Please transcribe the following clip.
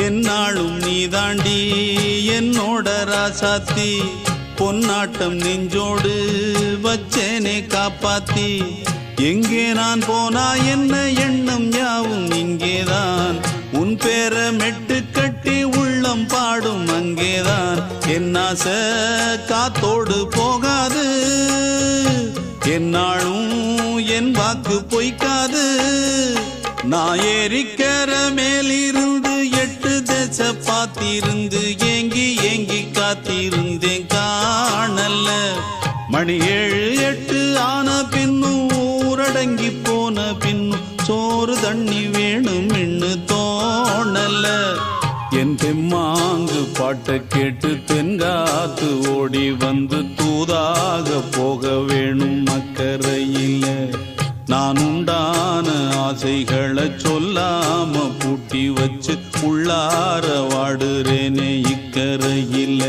என்னாலும் நீதாண்டி என்னோட ராசாத்தி பொன்னாட்டம் நெஞ்சோடு வச்சேனே காப்பாத்தி எங்கே நான் போனா என்ன எண்ணம் யாவும் இங்கேதான் உன் பேர மெட்டு கட்டி உள்ளம் பாடும் அங்கேதான் என்னாச காத்தோடு போகாது என்னாலும் என் வாக்கு பொய்க்காது நான் ஏறிக்கர மேலிருந்து 8 தேச பார்த்திருந்து ஏங்கி ஏங்கி காத்திருந்தேன் காணல மணி 7 8 ஆன பின்னும் ஊரடங்கி போன பின்னும் சோறு தண்ணி வேணும் இன்னு தோணல என் தெம்மாங்கு பாட்டை கேட்டு தென்காத்து ஓடி வந்து தூதாக போக வேணும் அக்கறையில நான் உண்டான ஆசைகளை சொல்லாம பூட்டி வச்சு உள்ளார வாடுறேனே இக்கரையில